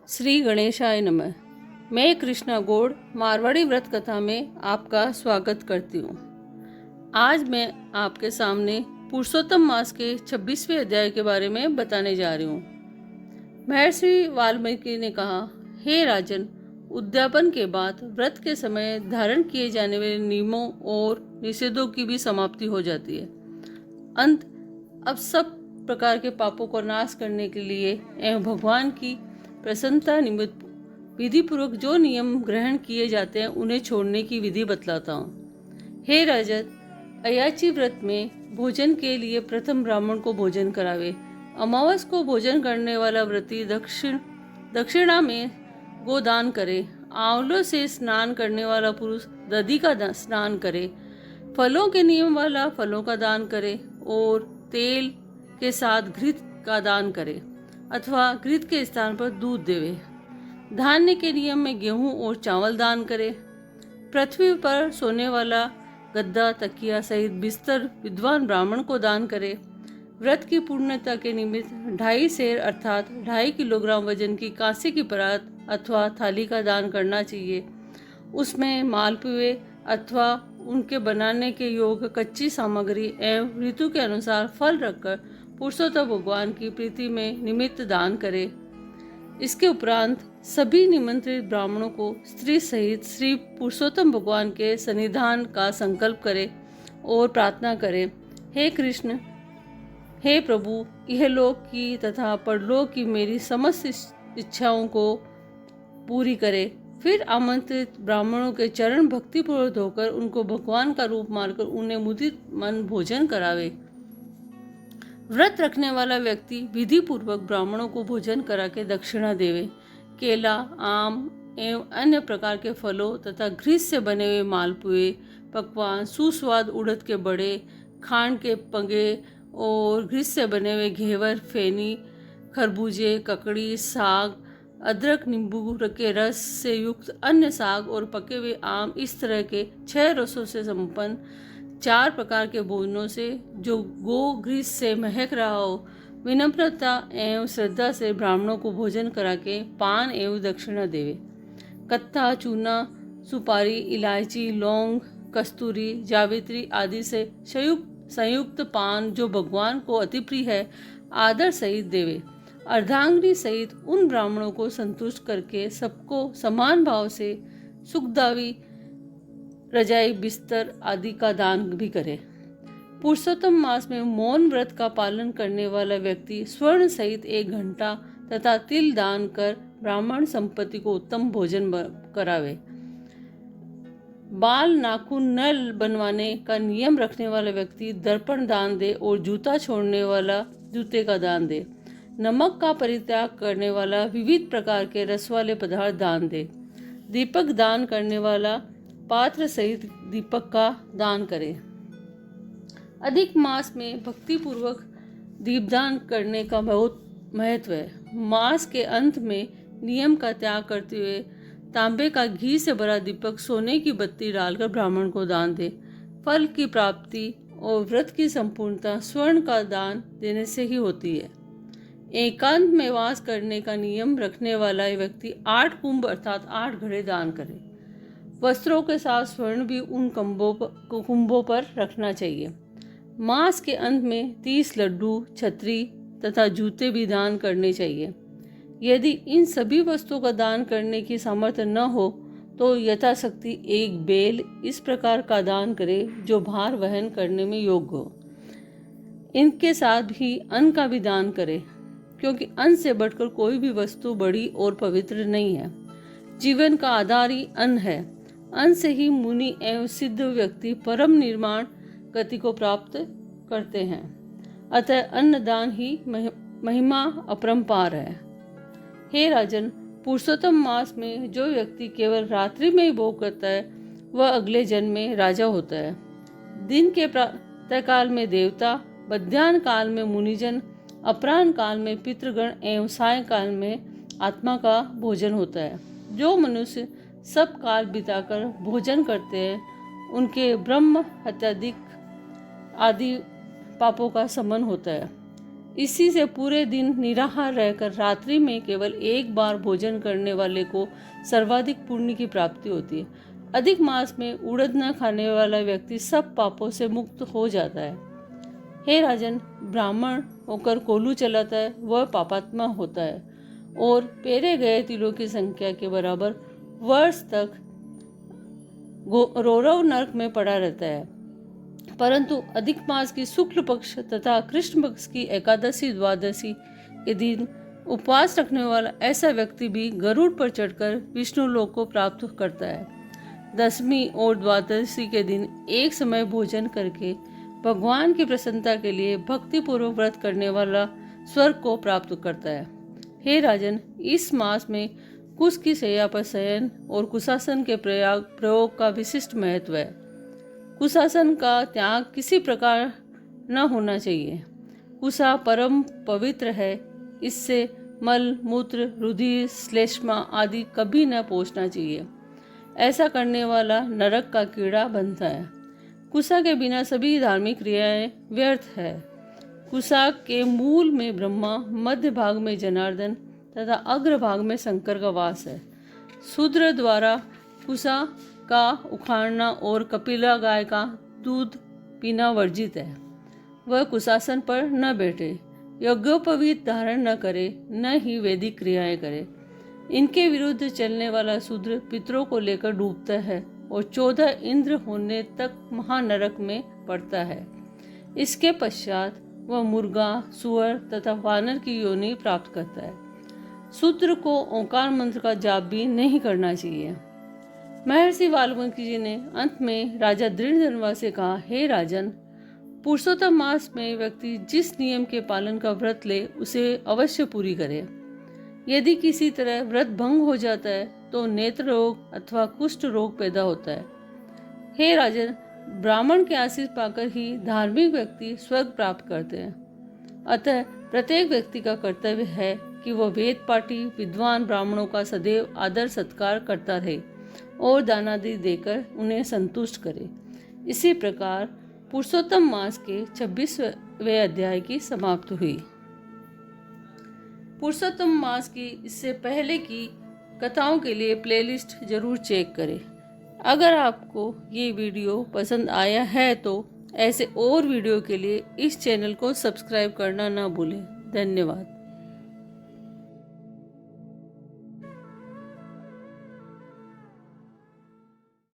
श्री गणेशाय नमः। मैं कृष्णा गौड़ मारवाड़ी व्रत कथा में आपका स्वागत करती हूँ। आज मैं आपके सामने पुरुषोत्तम मास के 26वें अध्याय के बारे में बताने जा रही हूँ। महर्षि वाल्मीकि ने कहा, हे राजन, उद्यापन के बाद व्रत के समय धारण किए जाने वाले नियमों और निषेधों की भी समाप्ति हो जाती है। अब सब प्रकार के पापों को नाश करने के लिए एवं भगवान की प्रसन्नता निमित्त विधि पूर्वक जो नियम ग्रहण किए जाते हैं उन्हें छोड़ने की विधि बतलाता हूँ। हे राजन, अयाची व्रत में भोजन के लिए प्रथम ब्राह्मण को भोजन करावे। अमावस को भोजन करने वाला व्रती दक्षिणा में गोदान करे। आंवलों से स्नान करने वाला पुरुष दधी का स्नान करे। फलों के नियम वाला फलों का दान करे और तेल के साथ घृत का दान करे अथवा घृत के स्थान पर दूध देवे। धान्य के नियम में गेहूं और चावल दान करे। पृथ्वी पर सोने वाला गद्दा तकिया सहित बिस्तर विद्वान ब्राह्मण को दान करे। व्रत की पूर्णता के निमित्त 2.5 सेर अर्थात 2.5 किलोग्राम वजन की कांसे की परात अथवा थाली का दान करना चाहिए। उसमें मालपुए अथवा उनके बनाने के योग्य कच्ची सामग्री एवं ऋतु के अनुसार फल रखकर पुरुषोत्तम भगवान की प्रीति में निमित्त दान करे। इसके उपरांत सभी निमंत्रित ब्राह्मणों को स्त्री सहित श्री पुरुषोत्तम भगवान के सन्निधान का संकल्प करे और प्रार्थना करे, हे कृष्ण, हे प्रभु, इहलोक की तथा परलोक की मेरी समस्त इच्छाओं को पूरी करे। फिर आमंत्रित ब्राह्मणों के चरण भक्तिपूर्वक धोकर उनको भगवान का रूप मानकर उन्हें मुदित मन भोजन करावे। व्रत रखने वाला व्यक्ति विधि पूर्वक ब्राह्मणों को भोजन करा के दक्षिणा देवे। केला, आम एवं अन्य प्रकार के फलों तथा घृत से बने हुए मालपुए, पकवान, सुस्वाद उड़द के बड़े, खांड के पंगे और घृत से बने हुए घेवर, फेनी, खरबूजे, ककड़ी, साग, अदरक, नींबू के रस से युक्त अन्य साग और पके हुए आम, इस तरह के 6 रसों से संपन्न 4 प्रकार के भोजनों से जो गो घृत से महक रहा हो, विनम्रता एवं श्रद्धा से ब्राह्मणों को भोजन करा के पान एवं दक्षिणा देवे। कत्था, चूना, सुपारी, इलायची, लौंग, कस्तूरी, जावित्री आदि से संयुक्त पान जो भगवान को अति प्रिय है, आदर सहित देवे। अर्धांगिनी सहित उन ब्राह्मणों को संतुष्ट करके सबको समान भाव से सुखदावी रजाई, बिस्तर आदि का दान भी करे। पुरुषोत्तम मास में मौन व्रत का पालन करने वाला व्यक्ति स्वर्ण सहित 1 घंटा तथा तिल दान कर ब्राह्मण संपत्ति को उत्तम भोजन करावे। बाल, नाखून, नल बनवाने का नियम रखने वाला व्यक्ति दर्पण दान दे और जूता छोड़ने वाला जूते का दान दे। नमक का परित्याग करने वाला विविध प्रकार के रस वाले पदार्थ दान दे। दीपक दान करने वाला पात्र सहित दीपक का दान करे। अधिक मास में भक्ति पूर्वक दीपदान करने का बहुत महत्व है। मास के अंत में नियम का त्याग करते हुए तांबे का घी से भरा दीपक सोने की बत्ती डालकर ब्राह्मण को दान दे। फल की प्राप्ति और व्रत की संपूर्णता स्वर्ण का दान देने से ही होती है। एकांत में वास करने का नियम रखने वाला व्यक्ति 8 कुंभ अर्थात 8 घड़े दान करे। वस्त्रों के साथ स्वर्ण भी उन कुंभों पर रखना चाहिए। मास के अंत में 30 लड्डू, छतरी तथा जूते भी दान करने चाहिए। यदि इन सभी वस्तुओं का दान करने की सामर्थ्य न हो तो यथाशक्ति 1 बेल इस प्रकार का दान करे जो भार वहन करने में योग्य हो। इनके साथ ही अन्न का भी दान करे, क्योंकि अन्न से बढ़कर कोई भी वस्तु बड़ी और पवित्र नहीं है। जीवन का आधार ही अन्न है। अन्न से ही मुनि एवं सिद्ध व्यक्ति परम निर्माण गति को प्राप्त करते हैं। अतः अन्नदान ही महिमा अपरंपार है। हे राजन, पुरुषोत्तम मास में जो व्यक्ति केवल रात्रि में ही भोग करता है वह अगले जन्म में राजा होता है। दिन के प्रातः काल में देवता, मध्याह्न काल में मुनिजन, अपराह्न काल में पितृगण एवं सायंकाल में आत्मा का भोजन होता है। जो मनुष्य सब काल बिताकर भोजन करते हैं उनके ब्रह्म हत्यादि आदि पापों का शमन होता है। इसी से पूरे दिन निराहार रहकर रात्रि में केवल एक बार भोजन करने वाले को सर्वाधिक पुण्य की प्राप्ति होती है। अधिक मास में उड़द न खाने वाला व्यक्ति सब पापों से मुक्त हो जाता है। हे राजन, ब्राह्मण होकर कोल्हू चलाता है वह पापात्मा होता है और पेरे गए तिलों की संख्या के बराबर वर्ष तक रौरव नरक में पड़ा रहता है। परंतु अधिक मास की शुक्ल पक्ष तथा कृष्ण पक्ष की एकादशी द्वादशी के दिन उपवास रखने वाला ऐसा व्यक्ति भी गरुड़ पर चढ़कर विष्णु लोक को प्राप्त करता है। दशमी और द्वादशी के दिन एक समय भोजन करके भगवान की प्रसन्नता के लिए भक्ति पूर्वक व्रत करने वाला स्वर्ग को प्राप्त करता है। हे राजन, इस मास में कुश की शैया पर शयन और कुशासन के प्रयोग का विशिष्ट महत्व है। कुशासन का त्याग किसी प्रकार न होना चाहिए। कुशा परम पवित्र है, इससे मल मूत्र रुधिर श्लेष्मा आदि कभी न पहुँचना चाहिए। ऐसा करने वाला नरक का कीड़ा बनता है। कुशा के बिना सभी धार्मिक क्रियाएं व्यर्थ है। कुशा के मूल में ब्रह्मा, मध्य भाग में जनार्दन तथा अग्र भाग में शंकर का वास है। शूद्र द्वारा कुशा का उखाड़ना और कपिला गाय का दूध पीना वर्जित है। वह कुशासन पर न बैठे, यज्ञोपवीत धारण न करे, न ही वैदिक क्रियाएं करे। इनके विरुद्ध चलने वाला शूद्र पितरों को लेकर डूबता है और 14 इंद्र होने तक महानरक में पड़ता है। इसके पश्चात वह मुर्गा, सुअर तथा वानर की योनि प्राप्त करता है। शूद्र को ओंकार मंत्र का जाप भी नहीं करना चाहिए। महर्षि वाल्मीकि जी ने अंत में राजा दृढ़धनवा से कहा, हे राजन, पुरुषोत्तम मास में व्यक्ति जिस नियम के पालन का व्रत ले उसे अवश्य पूरी करे। यदि किसी तरह व्रत भंग हो जाता है तो नेत्र रोग अथवा कुष्ठ रोग पैदा होता है। हे राजन, ब्राह्मण के आशीष पाकर ही धार्मिक व्यक्ति स्वर्ग प्राप्त करते हैं। अतः प्रत्येक व्यक्ति का कर्तव्य है कि वह वेद पाठी विद्वान ब्राह्मणों का सदैव आदर सत्कार करता रहे और दानादि देकर उन्हें संतुष्ट करे। इसी प्रकार पुरुषोत्तम मास के 26वें अध्याय की समाप्ति हुई। पुरुषोत्तम मास की इससे पहले की कथाओं के लिए प्लेलिस्ट जरूर चेक करें। अगर आपको ये वीडियो पसंद आया है तो ऐसे और वीडियो के लिए इस चैनल को सब्सक्राइब करना ना भूलें। धन्यवाद।